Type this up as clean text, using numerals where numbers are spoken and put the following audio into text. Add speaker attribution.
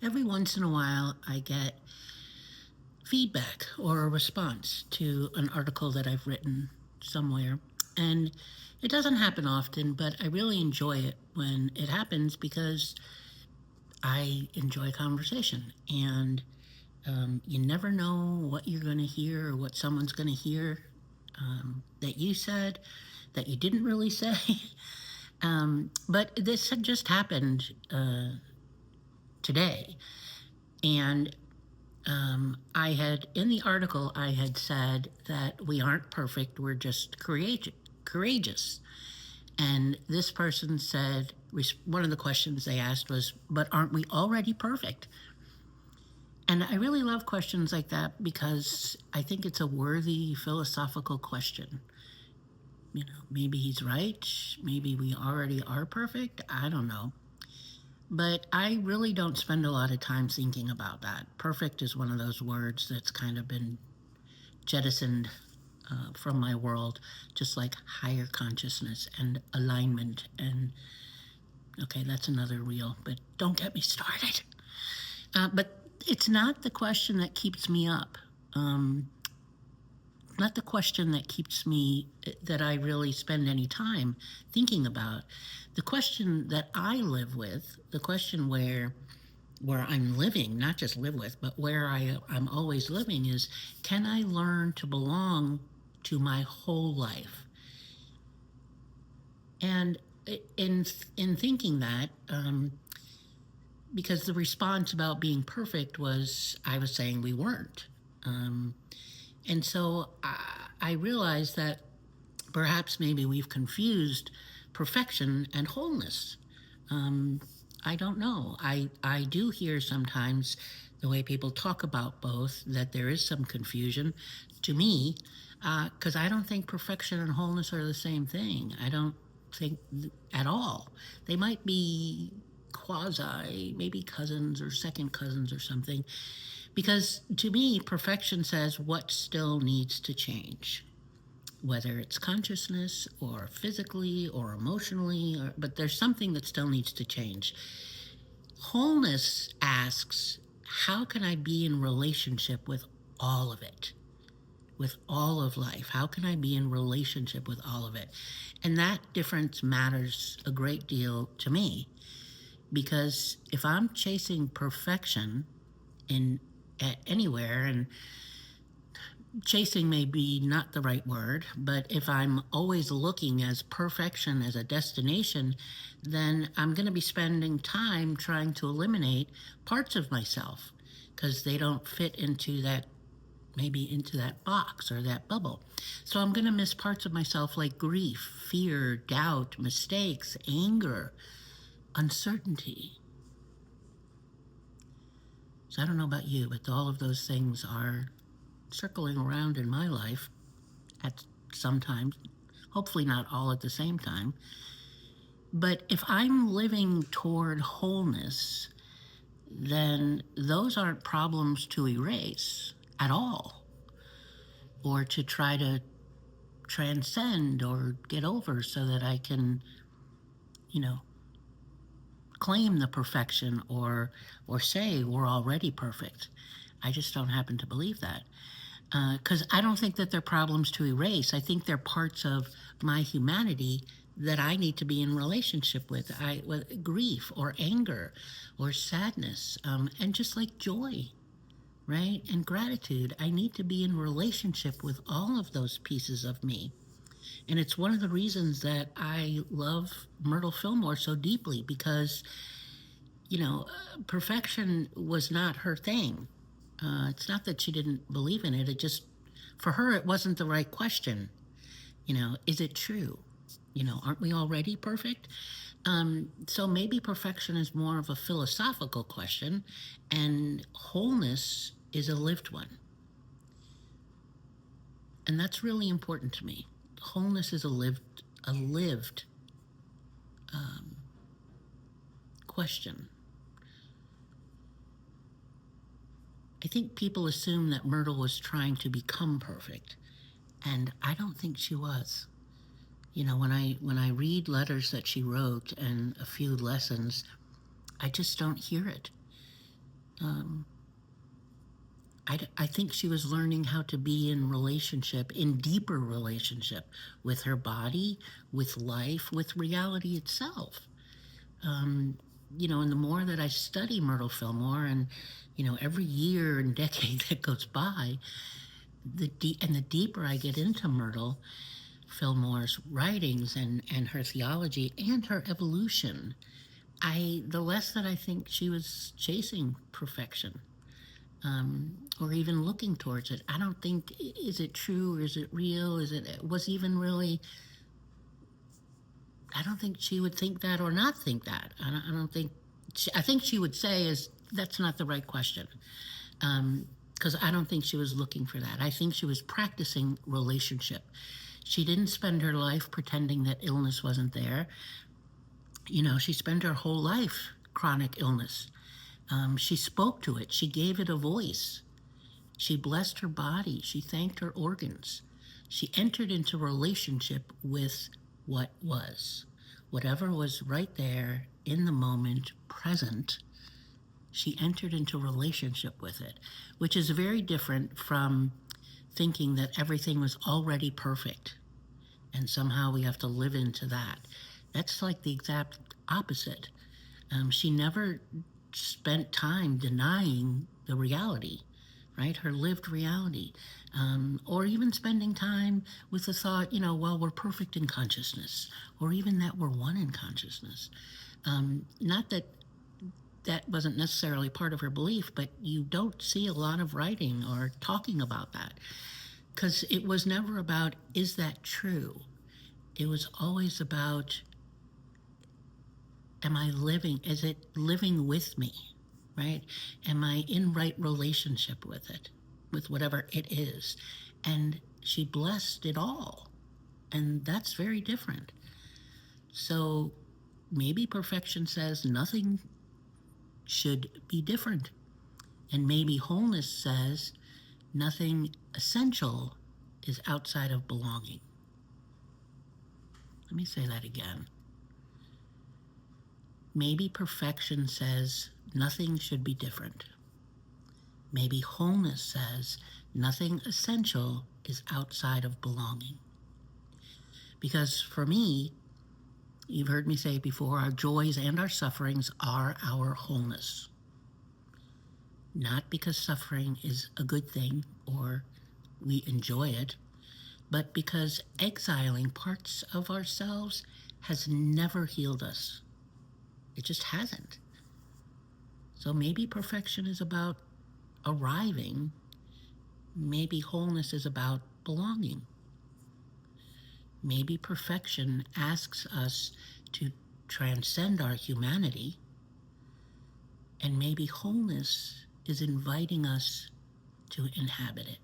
Speaker 1: Every once in a while, I get feedback or a response to an article that I've written somewhere. And it doesn't happen often, but I really enjoy it when it happens because I enjoy conversation. And you never know what you're going to hear or what someone's going to hear that you said that you didn't really say. But this had just happened today. And I had, in the article, I had said that we aren't perfect, we're just courageous. And this person said, one of the questions they asked was, but aren't we already perfect? And I really love questions like that because I think it's a worthy philosophical question. You know, maybe he's right. Maybe we already are perfect. I don't know. But I really don't spend a lot of time thinking about that. Perfect is one of those words that's kind of been jettisoned from my world, just like higher consciousness and alignment. And okay, that's another reel, but don't get me started. But it's not the question that keeps me up. Not the question that keeps me, that I really spend any time thinking about. The question that I live with, the question where I'm living, not just live with, but where I'm always living is, can I learn to belong to my whole life? And in thinking that, because the response about being perfect was, I was saying we weren't. And so I realized that perhaps maybe we've confused perfection and wholeness. I don't know. I do hear sometimes the way people talk about both that there is some confusion to me, because I don't think perfection and wholeness are the same thing. I don't think at all. They might be quasi, maybe cousins or second cousins or something, because to me, perfection says what still needs to change, whether it's consciousness or physically or emotionally, but there's something that still needs to change. Wholeness asks, how can I be in relationship with all of it? With all of life? How can I be in relationship with all of it? And that difference matters a great deal to me, because if I'm chasing perfection in anywhere, and chasing may be not the right word, but if I'm always looking as perfection as a destination, then I'm going to be spending time trying to eliminate parts of myself because they don't fit into that, maybe into that box or that bubble. So I'm going to miss parts of myself like grief, fear, doubt, mistakes, anger, uncertainty. So I don't know about you, but all of those things are circling around in my life at sometimes, hopefully not all at the same time. But if I'm living toward wholeness, then those aren't problems to erase at all, or to try to transcend or get over so that I can, you know, claim the perfection or say we're already perfect. I just don't happen to believe that. Because I don't think that they're problems to erase. I think they're parts of my humanity that I need to be in relationship with grief or anger or sadness, and just like joy, right? And gratitude. I need to be in relationship with all of those pieces of me. And it's one of the reasons that I love Myrtle Fillmore so deeply, because, perfection was not her thing. It's not that she didn't believe in it. It just, for her, it wasn't the right question. Is it true? Aren't we already perfect? So maybe perfection is more of a philosophical question, and wholeness is a lived one. And that's really important to me. Wholeness is a lived question. I think people assume that Myrtle was trying to become perfect, and I don't think she was. When I read letters that she wrote and a few lessons, I just don't hear it. I think she was learning how to be in relationship, in deeper relationship with her body, with life, with reality itself. And the more that I study Myrtle Fillmore, and every year and decade that goes by, the deeper I get into Myrtle Fillmore's writings and her theology and her evolution, the less that I think she was chasing perfection, or even looking towards it. I don't think, is it true or is it real? Was even really, I don't think she would think that or not think that. I don't think, I think she would say that's not the right question. Because I don't think she was looking for that. I think she was practicing relationship. She didn't spend her life pretending that illness wasn't there. She spent her whole life chronic illness. She spoke to it. She gave it a voice. She blessed her body. She thanked her organs. She entered into relationship with what was. Whatever was right there in the moment, present, she entered into relationship with it, which is very different from thinking that everything was already perfect and somehow we have to live into that. That's like the exact opposite. She never spent time denying the reality, right? Her lived reality. Or even spending time with the thought, well, we're perfect in consciousness, or even that we're one in consciousness. Not that that wasn't necessarily part of her belief, but you don't see a lot of writing or talking about that. Because it was never about, is that true? It was always about, am I living? Is it living with me, right? Am I in right relationship with it, with whatever it is? And she blessed it all. And that's very different. So maybe perfection says nothing should be different. And maybe wholeness says nothing essential is outside of belonging. Let me say that again. Maybe perfection says nothing should be different. Maybe wholeness says nothing essential is outside of belonging. Because for me, you've heard me say before, our joys and our sufferings are our wholeness. Not because suffering is a good thing or we enjoy it, but because exiling parts of ourselves has never healed us. It just hasn't. So maybe perfection is about arriving. Maybe wholeness is about belonging. Maybe perfection asks us to transcend our humanity. And maybe wholeness is inviting us to inhabit it.